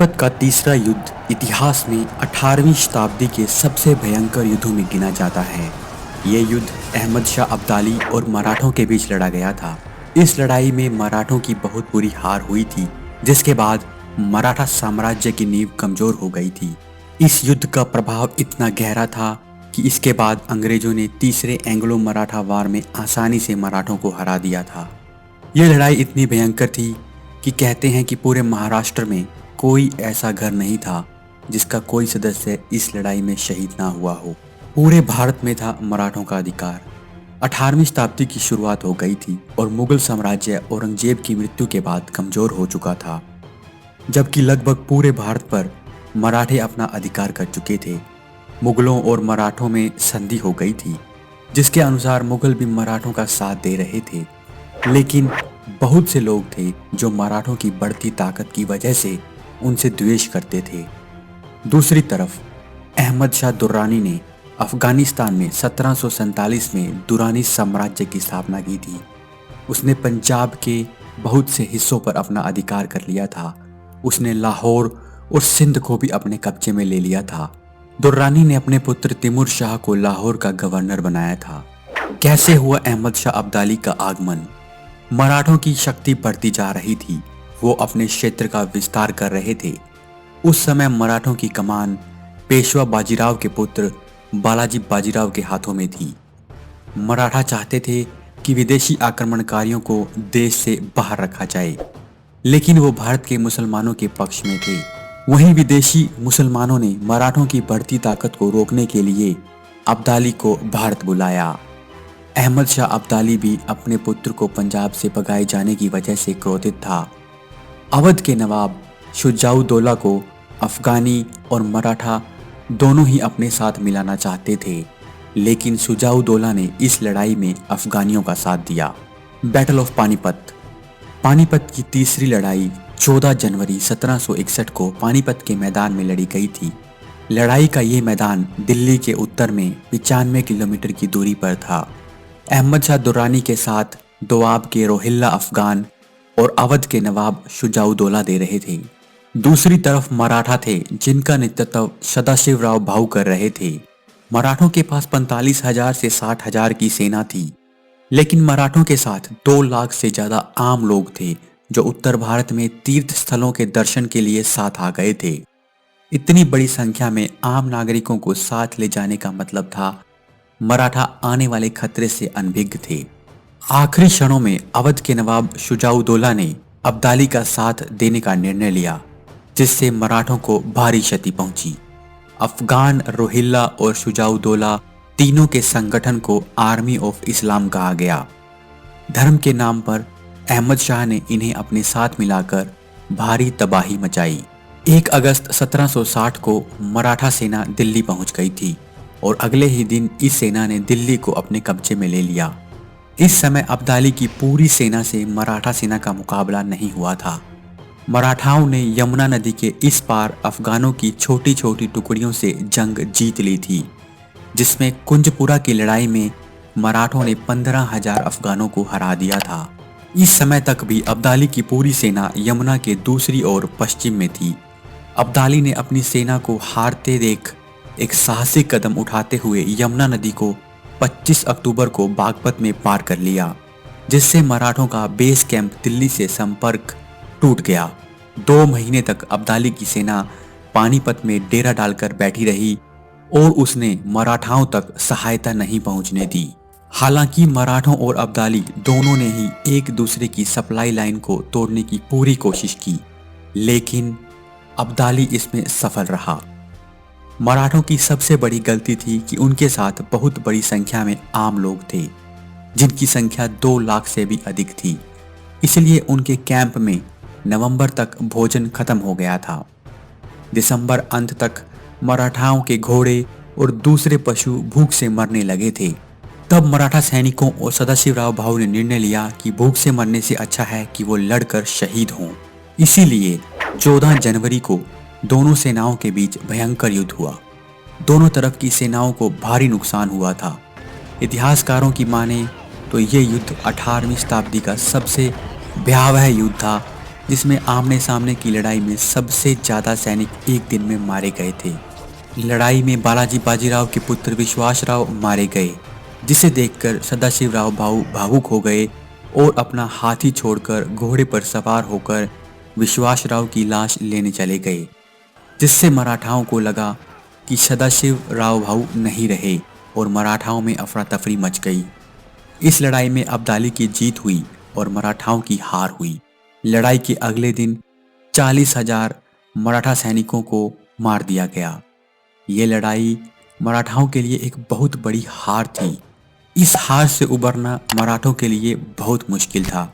पानीपत का तीसरा युद्ध इतिहास में 18वीं शताब्दी के सबसे भयंकर युद्धों में गिना जाता है। ये युद्ध अहमद शाह अब्दाली और मराठों के बीच लड़ा गया था। इस लड़ाई में मराठों की बहुत बुरी हार हुई थी, जिसके बाद मराठा साम्राज्य की नींव कमजोर हो गई थी। इस युद्ध का प्रभाव इतना गहरा था कि इसके बाद अंग्रेजों ने तीसरे एंग्लो मराठा वार में आसानी से मराठों को हरा दिया था। यह लड़ाई इतनी भयंकर थी कि कहते हैं कि पूरे महाराष्ट्र में कोई ऐसा घर नहीं था जिसका कोई सदस्य इस लड़ाई में शहीद ना हुआ हो। पूरे भारत में था मराठों का अधिकार। 18वीं शताब्दी की शुरुआत हो गई थी और मुगल साम्राज्य औरंगजेब की मृत्यु के बाद कमजोर हो चुका था, जबकि लगभग पूरे भारत पर मराठे अपना अधिकार कर चुके थे। मुगलों और मराठों में संधि हो गई थी, जिसके अनुसार मुगल भी मराठों का साथ दे रहे थे, लेकिन बहुत से लोग थे जो मराठों की बढ़ती ताकत की वजह से उनसे द्वेष करते थे। दूसरी तरफ अहमद शाह दुर्रानी ने अफगानिस्तान में 1747 में दुरानी साम्राज्य की स्थापना की थी। उसने पंजाब के बहुत से हिस्सों पर अपना अधिकार कर लिया था। उसने लाहौर और सिंध को भी अपने कब्जे में ले लिया था। दुर्रानी ने अपने पुत्र तिमूर शाह को लाहौर का गवर्नर बनाया था। कैसे हुआ अहमद शाह अब्दाली का आगमन? मराठों की शक्ति बढ़ती जा रही थी। वो अपने क्षेत्र का विस्तार कर रहे थे। उस समय मराठों की कमान पेशवा बाजीराव के पुत्र बालाजी बाजीराव के हाथों में थी। मराठा चाहते थे कि विदेशी आक्रमणकारियों को देश से बाहर रखा जाए, लेकिन वो भारत के मुसलमानों के पक्ष में थे। वहीं विदेशी मुसलमानों ने मराठों की बढ़ती ताकत को रोकने के लिए अब्दाली को भारत बुलाया। अहमद शाह अब्दाली भी अपने पुत्र को पंजाब से भगाए जाने की वजह से क्रोधित था। अवध के नवाब शुजाउद्दौला को अफगानी और मराठा दोनों ही अपने साथ मिलाना चाहते थे, लेकिन शुजाउद्दौला ने इस लड़ाई में अफगानियों का साथ दिया। Battle of Panipat. पानीपत की तीसरी लड़ाई 14 जनवरी 1761 को पानीपत के मैदान में लड़ी गई थी। लड़ाई का ये मैदान दिल्ली के उत्तर में 95 किलोमीटर की दूरी पर था। अहमद शाह दुर्रानी के साथ दोआब के रोहिल्ला अफगान और अवध के नवाब शुजाउद्दौला दे रहे थे। दूसरी तरफ मराठा थे, जिनका नेतृत्व सदाशिवराव भाऊ कर रहे थे। मराठों के पास 45,000 से 60,000 की सेना थी, लेकिन मराठों के साथ 2 लाख से ज्यादा आम लोग थे जो उत्तर भारत में तीर्थ स्थलों के दर्शन के लिए साथ आ गए थे। इतनी बड़ी संख्या में आम नागरिकों को साथ ले जाने का मतलब था मराठा आने वाले खतरे से अनभिज्ञ थे। आखिरी क्षणों में अवध के नवाब शुजाउद्दौला ने अब्दाली का साथ देने का निर्णय लिया, जिससे मराठों को भारी क्षति पहुंची। अफगान, रोहिल्ला और शुजाउद्दौला तीनों के संगठन को आर्मी ऑफ इस्लाम कहा गया। धर्म के नाम पर अहमद शाह ने इन्हें अपने साथ मिलाकर भारी तबाही मचाई। 1 अगस्त 1760 को मराठा सेना दिल्ली पहुंच गई थी और अगले ही दिन इस सेना ने दिल्ली को अपने कब्जे में ले लिया। इस समय अब्दाली की पूरी सेना से मराठा सेना का मुकाबला नहीं हुआ था। मराठाओं ने यमुना नदी के इस पार अफगानों की छोटी छोटी टुकड़ियों से जंग जीत ली थी, जिसमें कुंजपुरा की लड़ाई में मराठों ने 15,000 अफगानों को हरा दिया था। इस समय तक भी अब्दाली की पूरी सेना यमुना के दूसरी ओर पश्चिम में थी। अब्दाली ने अपनी सेना को हारते देख एक साहसिक कदम उठाते हुए यमुना नदी को 25 अक्टूबर को बागपत में पार कर लिया, जिससे मराठों का बेस कैंप दिल्ली से संपर्क टूट गया। 2 महीने तक अब्दाली की सेना पानीपत में डेरा डालकर बैठी रही और उसने मराठाओं तक सहायता नहीं पहुंचने दी। हालांकि मराठों और अब्दाली दोनों ने ही एक दूसरे की सप्लाई लाइन को तोड़ने की पूरी कोशिश की, लेकिन अब्दाली इसमें सफल रहा। मराठों की सबसे बड़ी गलती थी कि उनके साथ बहुत बड़ी संख्या में आम लोग थे, जिनकी संख्या 2 लाख से भी अधिक थी। इसलिए उनके कैंप में नवंबर तक भोजन खत्म हो गया था। दिसंबर अंत तक मराठाओं के घोड़े और दूसरे पशु भूख से मरने लगे थे। तब मराठा सैनिकों और सदाशिवराव भाऊ ने निर्णय लिया कि भूख से मरने से अच्छा है कि वो लड़कर शहीद हों। इसीलिए 14 जनवरी को दोनों सेनाओं के बीच भयंकर युद्ध हुआ। दोनों तरफ की सेनाओं को भारी नुकसान हुआ था। इतिहासकारों की माने तो ये युद्ध 18वीं शताब्दी का सबसे भयावह युद्ध था जिसमें आमने सामने की लड़ाई में सबसे ज़्यादा सैनिक एक दिन में मारे गए थे। लड़ाई में बालाजी बाजीराव के पुत्र विश्वासराव मारे गए, जिसे देखकर सदाशिवराव भावुक हो गए और अपना हाथी छोड़कर घोड़े पर सवार होकर विश्वासराव की लाश लेने चले गए, जिससे मराठाओं को लगा कि सदाशिवराव भाऊ नहीं रहे और मराठाओं में अफरा तफरी मच गई। इस लड़ाई में अब्दाली की जीत हुई और मराठाओं की हार हुई। लड़ाई के अगले दिन 40,000 मराठा सैनिकों को मार दिया गया। ये लड़ाई मराठाओं के लिए एक बहुत बड़ी हार थी। इस हार से उबरना मराठों के लिए बहुत मुश्किल था।